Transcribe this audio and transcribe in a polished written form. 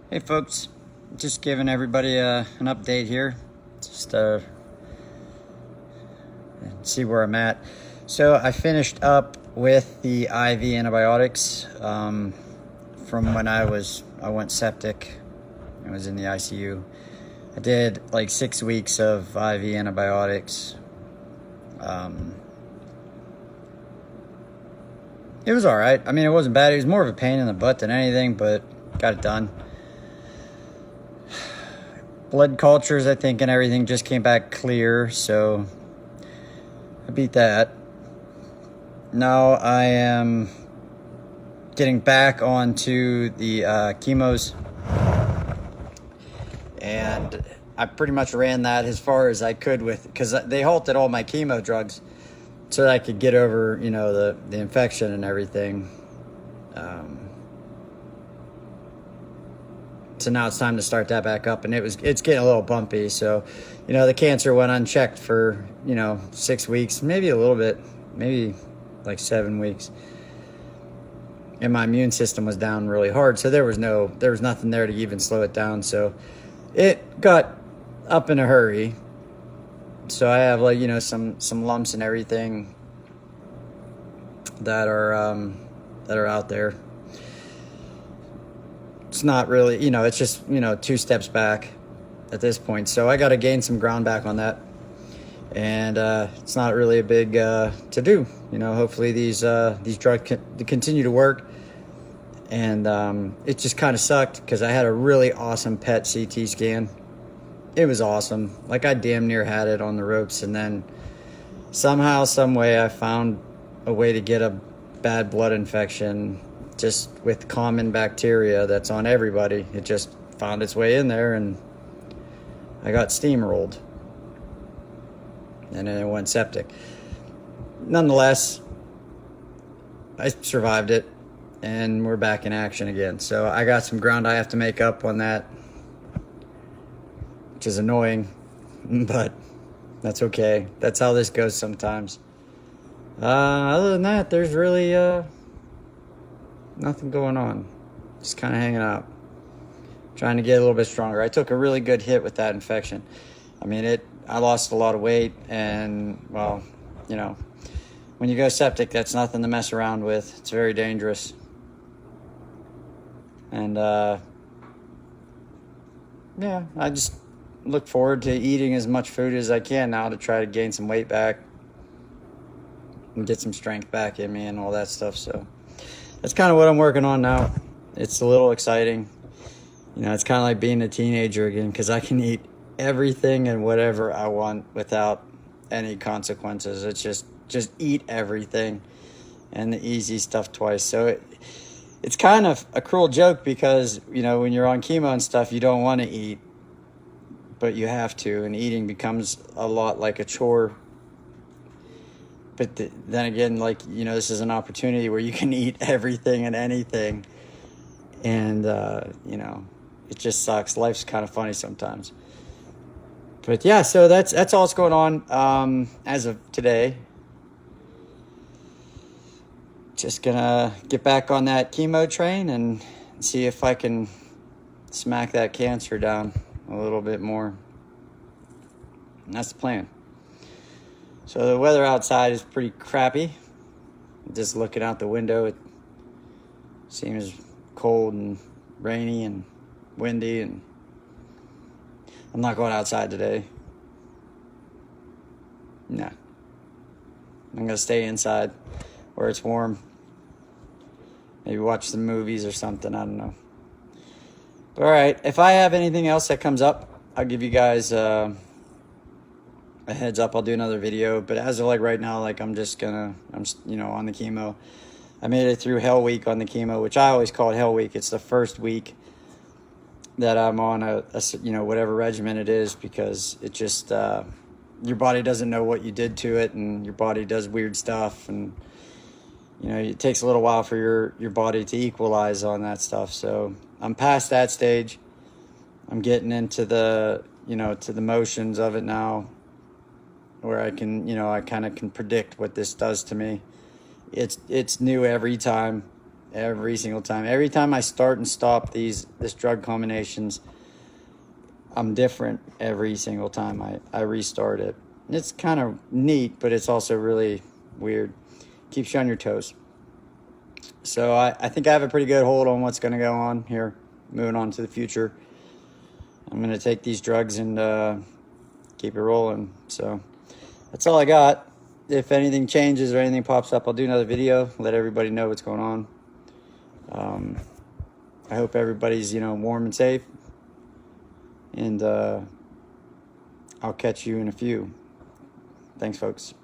Hey folks, just giving everybody an update here, just see where I'm at. So I finished up with the IV antibiotics from when I went septic. I was in the ICU. I did like 6 weeks of IV antibiotics. It was all right. I mean, it wasn't bad. It was more of a pain in the butt than anything, but got it done. Blood cultures, I think, and everything just came back clear, so I beat that. Now I am getting back onto the chemos, and I pretty much ran that as far as I could because they halted all my chemo drugs so that I could get over, the infection and everything. So now it's time to start that back up, and it's getting a little bumpy. So, the cancer went unchecked for, 6 weeks, maybe a little bit, maybe like 7 weeks. And my immune system was down really hard. So there was nothing there to even slow it down. So it got up in a hurry. So I have some lumps and everything that are out there. It's not really, it's just, 2 steps back at this point. So I got to gain some ground back on that. And it's not really a big to do. Hopefully these drugs continue to work. And it just kind of sucked because I had a really awesome PET CT scan. It was awesome. Like, I damn near had it on the ropes. And then somehow, some way, I found a way to get a bad blood infection just with common bacteria that's on everybody. It just found its way in there, and I got steamrolled. And then it went septic. Nonetheless, I survived it, and we're back in action again. So I got some ground I have to make up on that, which is annoying, but that's okay. That's how this goes sometimes. Other than that, there's really nothing going on. Just kind of hanging out. Trying to get a little bit stronger. I took a really good hit with that infection. I mean, I lost a lot of weight, and, well, when you go septic, that's nothing to mess around with. It's very dangerous. And, yeah, I just look forward to eating as much food as I can now to try to gain some weight back and get some strength back in me and all that stuff. So that's kind of what I'm working on now. It's a little exciting. It's kind of like being a teenager again, because I can eat everything and whatever I want without any consequences. It's just eat everything and the easy stuff twice. So it's kind of a cruel joke because, when you're on chemo and stuff, you don't want to eat, but you have to, and eating becomes a lot like a chore. But then again, this is an opportunity where you can eat everything and anything. And, it just sucks. Life's kind of funny sometimes. But yeah, so that's all that's going on as of today. Just gonna get back on that chemo train and see if I can smack that cancer down a little bit more. And that's the plan. So the weather outside is pretty crappy. Just looking out the window, it seems cold and rainy and windy, and I'm not going outside today. Nah. I'm going to stay inside where it's warm. Maybe watch some movies or something. I don't know. But all right. If I have anything else that comes up, I'll give you guys a heads up. I'll do another video. But as of right now, I'm on the chemo. I made it through Hell Week on the chemo, which I always call it Hell Week. It's the first week that I'm on a whatever regimen it is, because it just your body doesn't know what you did to it, and your body does weird stuff, and it takes a little while for your body to equalize on that stuff. So I'm past that stage. I'm getting into the to the motions of it now, where I can I kind of can predict what this does to me. It's new every time, every single time. Every time I start and stop this drug combinations, I'm different every single time I restart it. It's kind of neat, but it's also really weird. Keeps you on your toes. So I think I have a pretty good hold on what's going to go on here, moving on to the future. I'm going to take these drugs and keep it rolling. So that's all I got. If anything changes or anything pops up, I'll do another video, let everybody know what's going on. I hope everybody's, warm and safe. And I'll catch you in a few. Thanks, folks.